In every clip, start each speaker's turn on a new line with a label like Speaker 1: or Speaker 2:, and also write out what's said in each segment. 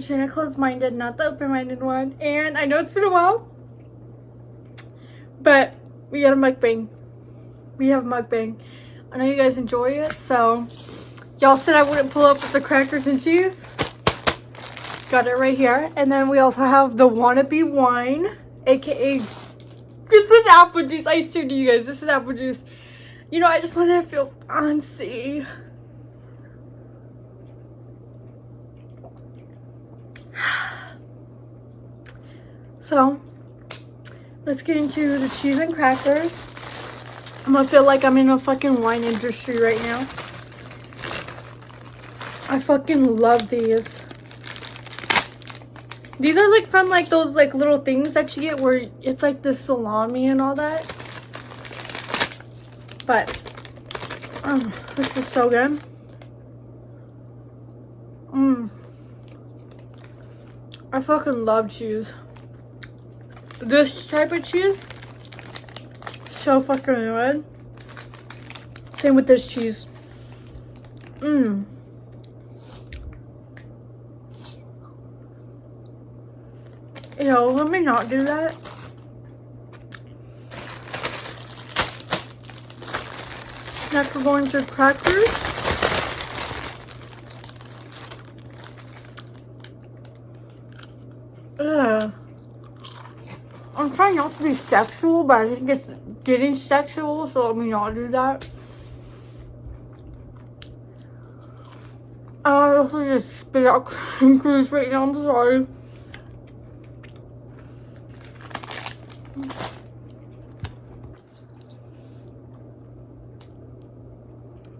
Speaker 1: Katrina closed-minded, not the open-minded one. And I know it's been a while, but we got a mukbang. We have a mukbang. I know you guys enjoy it, so y'all said I wouldn't pull up with the crackers and cheese. Got it right here. And then we also have the wannabe wine, aka this is apple juice. I swear to you guys, this is apple juice. You know, I just wanted to feel fancy. So, let's get into the cheese and crackers. I'm gonna feel like I'm in a fucking wine industry right now. I fucking love these. These are like from like those like little things that you get where it's like the salami and all that. But, this is so good. I fucking love cheese. This type of cheese, so fucking good. Same with this cheese. Yo, let me not do that. Next we're going to crackers. Ugh. I'm trying not to be sexual, but I think it's getting sexual, so let me not do that. I also just spit out crackers right now, I'm sorry.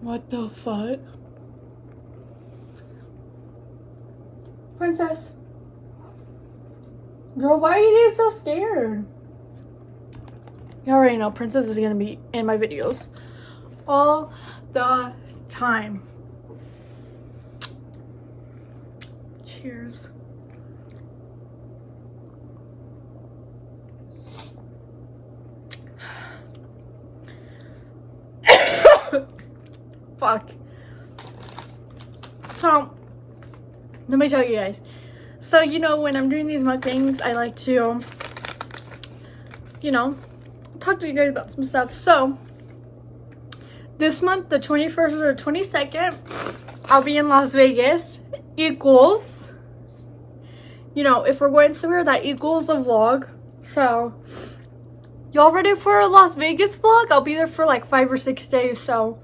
Speaker 1: What the fuck? Princess. Girl, why are you getting so scared? You already know Princess is gonna be in my videos all the time. Cheers. Fuck. So, let me tell you guys. So, you know, when I'm doing these mukbangs, I like to, you know, talk to you guys about some stuff. So, this month, the 21st or 22nd, I'll be in Las Vegas. Equals, you know, if we're going somewhere, that equals a vlog. So, y'all ready for a Las Vegas vlog? I'll be there for like 5 or 6 days. So,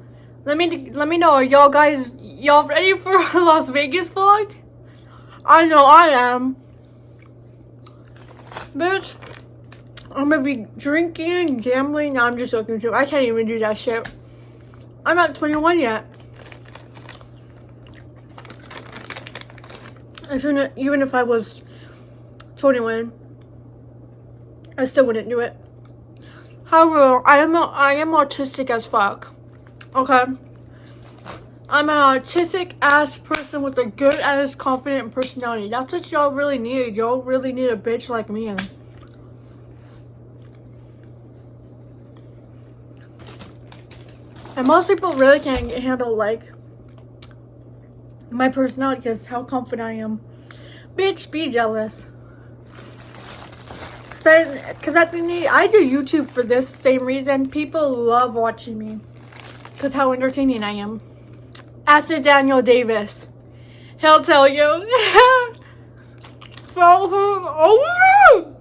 Speaker 1: let me know. Are y'all ready for a Las Vegas vlog? I know I am. Bitch, I'm gonna be drinking, gambling. No, I'm just joking too. I can't even do that shit. I'm not 21 yet. Even if I was 21, I still wouldn't do it. However, I am autistic as fuck. Okay? I'm an autistic ass person with a good ass confident personality. That's what y'all really need. Y'all really need a bitch like me. And most people really can't handle like my personality because how confident I am. Bitch, be jealous. Because at the end, I do YouTube for this same reason. People love watching me because how entertaining I am. Ask Daniel Davis. He'll tell you. Oh,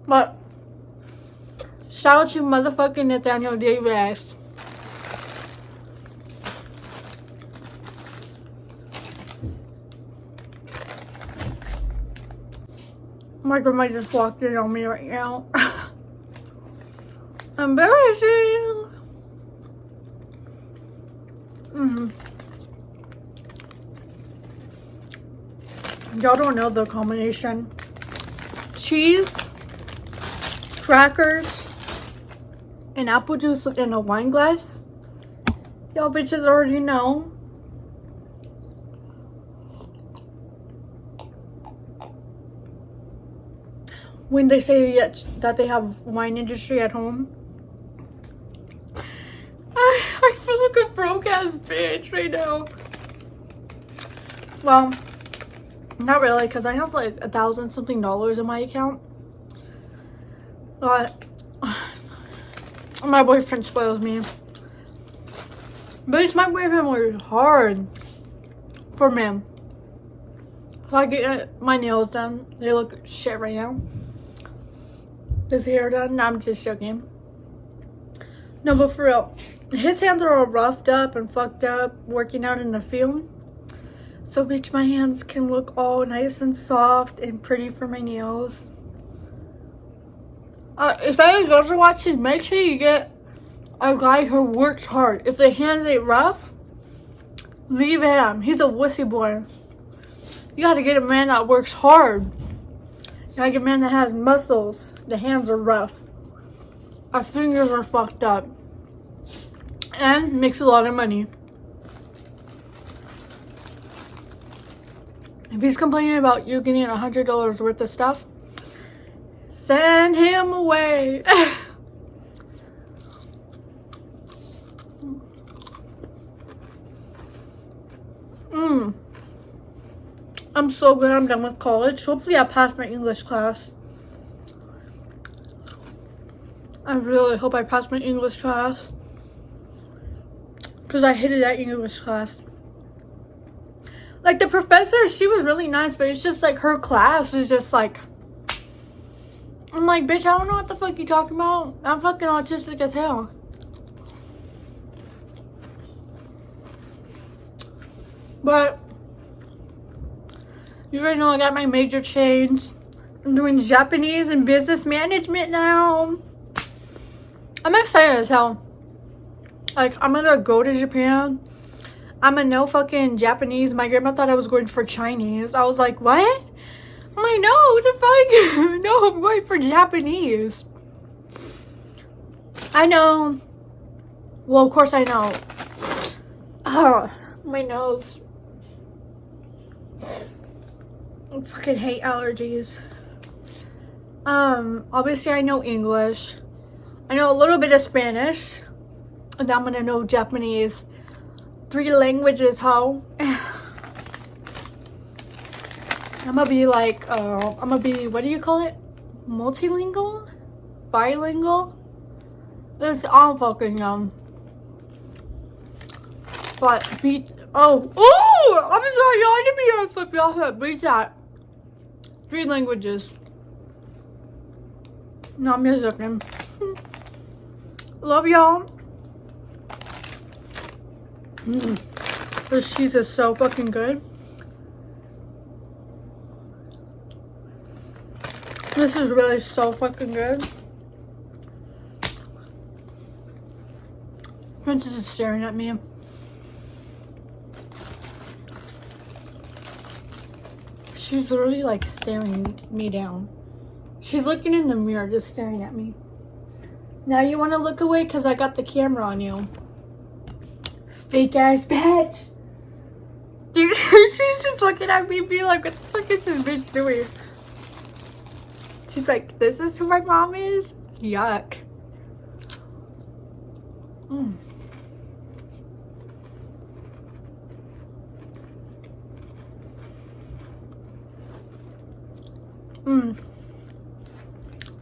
Speaker 1: but shout out to motherfucking Nathaniel Davis. My grandma just walked in on me right now. Embarrassing. Y'all don't know the combination. Cheese, crackers, and apple juice in a wine glass. Y'all bitches already know. When they say that they have wine industry at home, broke ass bitch right now. Well, not really, because I have like $1,000 something in my account. But my boyfriend spoils me. Bitch, my boyfriend works hard for me. So I get my nails done. They look shit right now. His hair done. No, I'm just joking. No, but for real, his hands are all roughed up and fucked up working out in the field. So, bitch, my hands can look all nice and soft and pretty for my nails. If any girls are watching, make sure you get a guy who works hard. If the hands ain't rough, leave him. He's a wussy boy. You gotta get a man that works hard. You gotta get a man that has muscles. The hands are rough. Our fingers are fucked up. And makes a lot of money. If he's complaining about you getting $100 worth of stuff, send him away. I'm so glad I'm done with college. Hopefully I pass my English class. I really hope I pass my English class. Because I hated that English class. Like, the professor, she was really nice, but it's just like her class is just like, I'm like, bitch, I don't know what the fuck you talking about. I'm fucking autistic as hell. But you already know I got my major changed. I'm doing Japanese and business management now. I'm excited as hell. Like, I'm gonna go to Japan. I'm gonna know fucking Japanese. My grandma thought I was going for Chinese. I was like, what? I'm like, no, what the fuck? No, I'm going for Japanese. I know. Well, of course I know. Oh, my nose. I fucking hate allergies. Obviously I know English. I know a little bit of Spanish. And I'm gonna know Japanese. 3 languages, ho. I'm gonna be like, what do you call it? Multilingual? Bilingual? It's all fucking dumb. But, I'm sorry, y'all. I didn't mean to flip you off that. Beat that. 3 languages. No, I'm just joking. Love y'all. This cheese is so fucking good. This is really so fucking good. Princess is staring at me. She's literally like staring me down. She's looking in the mirror, just staring at me. Now you want to look away because I got the camera on you. Fake ass bitch. Dude, she's just looking at me being like, what the fuck is this bitch doing? She's like, this is who my mom is? Yuck.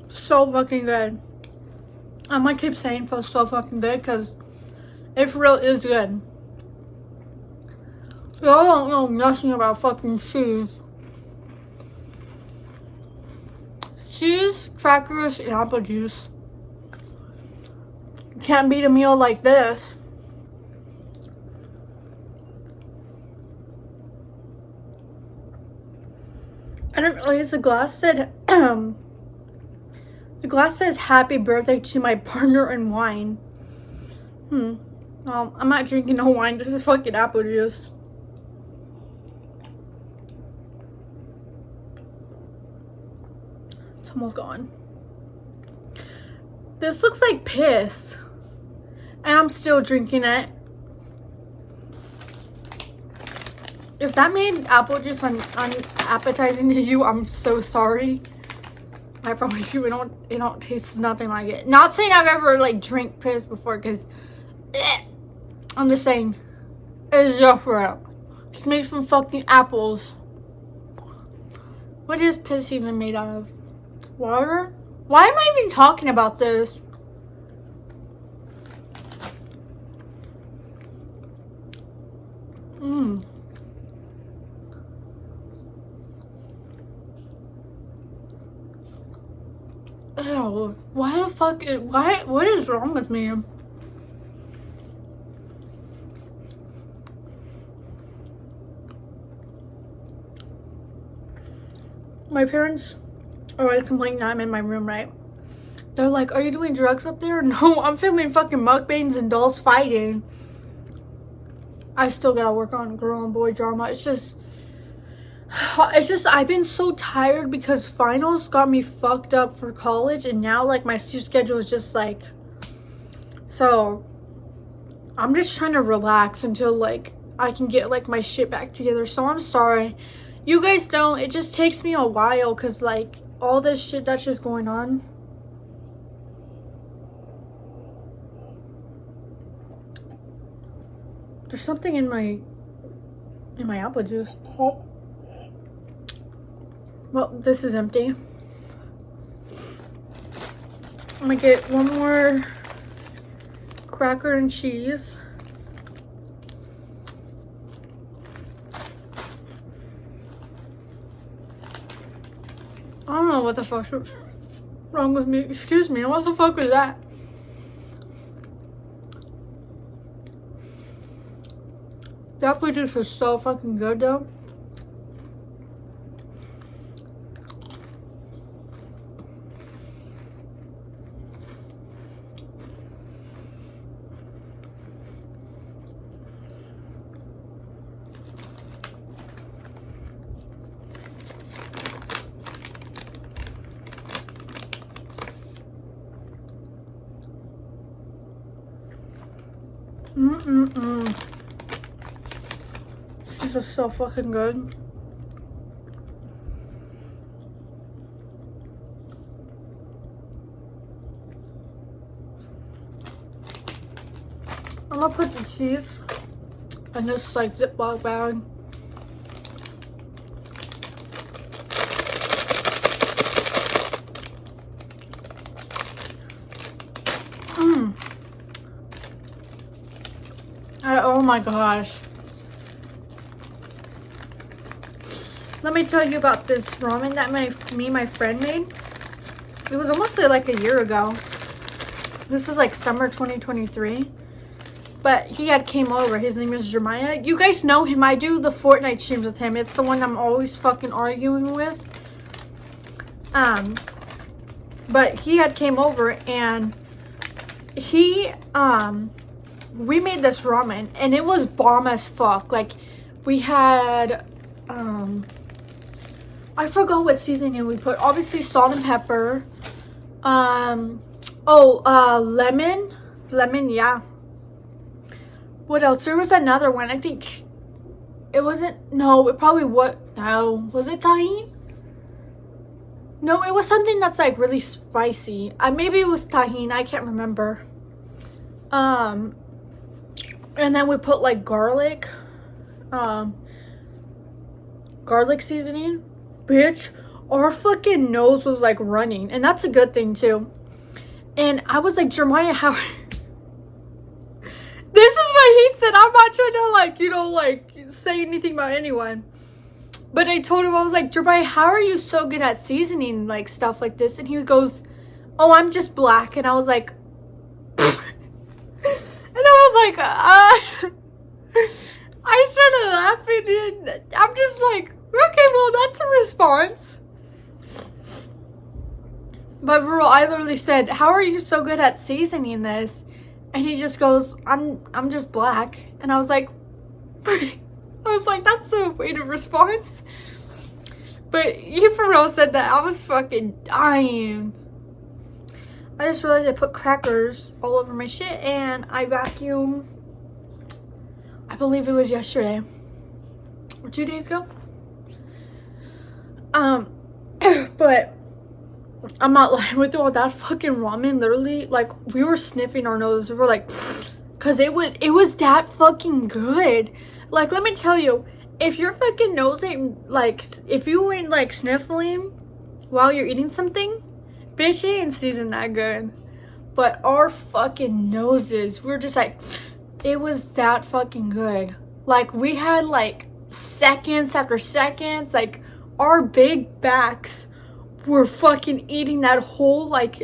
Speaker 1: So fucking good. I might keep saying feels so fucking good because it for real is good. Y'all don't know nothing about fucking cheese. Cheese, crackers, and apple juice. You can't beat a meal like this. I didn't realize the glass said, the glass says happy birthday to my partner in wine. Well, I'm not drinking no wine. This is fucking apple juice. It's almost gone. This looks like piss. And I'm still drinking it. If that made apple juice unappetizing to you, I'm so sorry. I promise you, it don't taste nothing like it. Not saying I've ever like drank piss before, because I'm just saying, it's different. It's made from fucking apples. What is piss even made out of? Water? Why am I even talking about this? Ew. Why the fuck? What is wrong with me? My parents always complain that I'm in my room, right? They're like, are you doing drugs up there? No, I'm filming fucking mukbangs and dolls fighting. I still gotta work on girl and boy drama. It's just I've been so tired because finals got me fucked up for college, and now like my schedule is just like, so I'm just trying to relax until like I can get like my shit back together. So I'm sorry. You guys know it just takes me a while because like all this shit that's just going on. There's something in my apple juice. Well, this is empty. I'm gonna get one more cracker and cheese. I don't know what the fuck's wrong with me. Excuse me, what the fuck was that? That food juice was so fucking good though. This is so fucking good. I'm gonna put the cheese in this like Ziploc bag. Oh my gosh. Let me tell you about this ramen that my friend made. It was almost like a year ago. This is like summer 2023. But he had came over. His name is Jeremiah. You guys know him. I do the Fortnite streams with him. It's the one I'm always fucking arguing with. But he had came over and he we made this ramen and it was bomb as fuck. Like we had I forgot what seasoning we put. Obviously salt and pepper. Lemon, yeah. What else? There was another one. I think it wasn't, no, it probably was it tahini? No, it was something that's like really spicy. Maybe it was tahini, I can't remember. And then we put like garlic seasoning. Bitch, our fucking nose was like running, and that's a good thing too. And I was like, Jeremiah, how this is what he said. I'm not trying to like, you know, like say anything about anyone, but I told him, I was like, Jeremiah, how are you so good at seasoning like stuff like this? And he goes, oh, I'm just black. And I was like and I was like I started laughing, and I'm just like, okay, well, that's a response. But for real, I literally said, how are you so good at seasoning this? And he just goes, I'm just black. And I was like that's a weighted response. But he for real said that. I was fucking dying. I just realized I put crackers all over my shit, and I vacuumed, I believe it was yesterday or 2 days ago. But I'm not lying with you, all that fucking ramen, literally, like, we were sniffing our noses. We were like, Cause it was that fucking good. Like, let me tell you, if your fucking nose ain't like, if you ain't like sniffling while you're eating something, bitch, it ain't seasoned that good. But our fucking noses, we're just like, it was that fucking good. Like, we had like seconds after seconds. Like, our big backs were fucking eating that whole like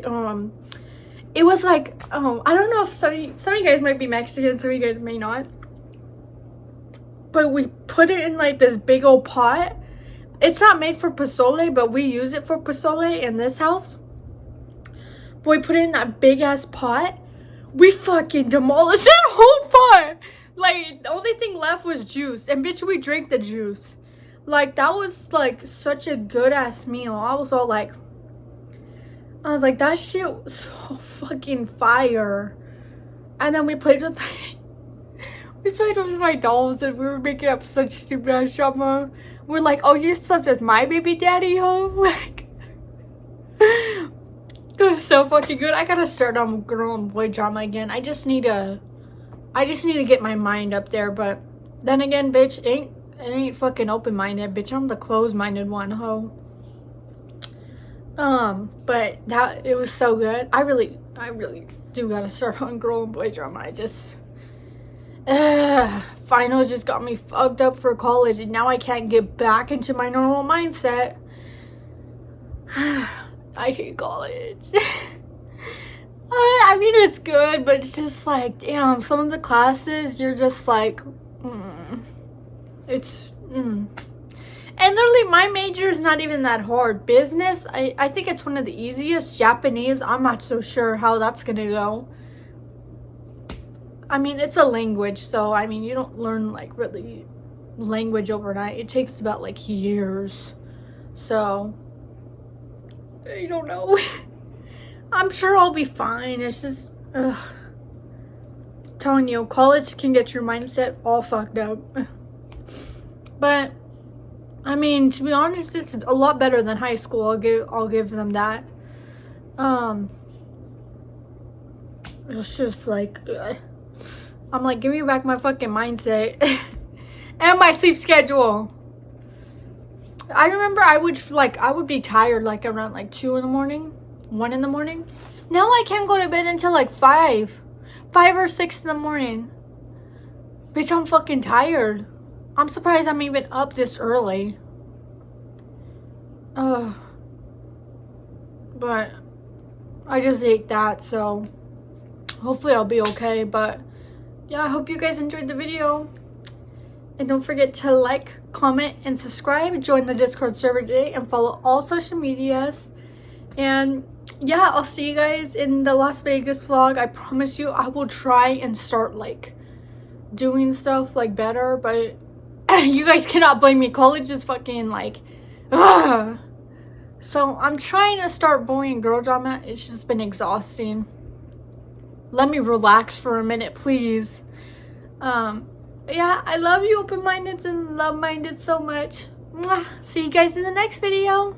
Speaker 1: it was like I don't know if some of you guys might be Mexican, some of you guys may not, but we put it in like this big old pot. It's not made for pozole, but we use it for pozole in this house. But we put it in that big ass pot. We fucking demolished that whole pot. Like, the only thing left was juice, and bitch, we drank the juice. Like, that was like such a good ass meal. I was like, that shit was so fucking fire. And then we played with my dolls, and we were making up such stupid ass drama. We're like, oh, you slept with my baby daddy, ho? Like, it was so fucking good. I gotta start on girl and boy drama again. I just need to get my mind up there. But then again, bitch, it ain't fucking open-minded, bitch. I'm the closed-minded one, ho. But it was so good. I really do gotta start on girl and boy drama. I just finals just got me fucked up for college, and now I can't get back into my normal mindset. I hate college. I mean, it's good, but it's just like, damn, some of the classes, you're just like, And literally, my major is not even that hard. Business, I think it's one of the easiest. Japanese, I'm not so sure how that's gonna go. I mean, it's a language, so, I mean, you don't learn, like, really language overnight. It takes about, like, years. So, I don't know. I'm sure I'll be fine. It's just, I'm telling you, college can get your mindset all fucked up. But, I mean, to be honest, it's a lot better than high school. I'll give them that. It's just like, I'm like, give me back my fucking mindset and my sleep schedule. I remember I would be tired like around like 2 in the morning, 1 in the morning. Now I can't go to bed until like 5 or 6 in the morning. Bitch, I'm fucking tired. I'm surprised I'm even up this early. But I just hate that, so hopefully I'll be okay. But yeah, I hope you guys enjoyed the video. And don't forget to like, comment, and subscribe. Join the Discord server today and follow all social medias. And yeah, I'll see you guys in the Las Vegas vlog. I promise you, I will try and start like doing stuff like better, but you guys cannot blame me. College is fucking like, ugh. So I'm trying to start boy and girl drama. It's just been exhausting. Let me relax for a minute, please. Yeah, I love you, open-minded and love-minded so much. Mwah. See you guys in the next video.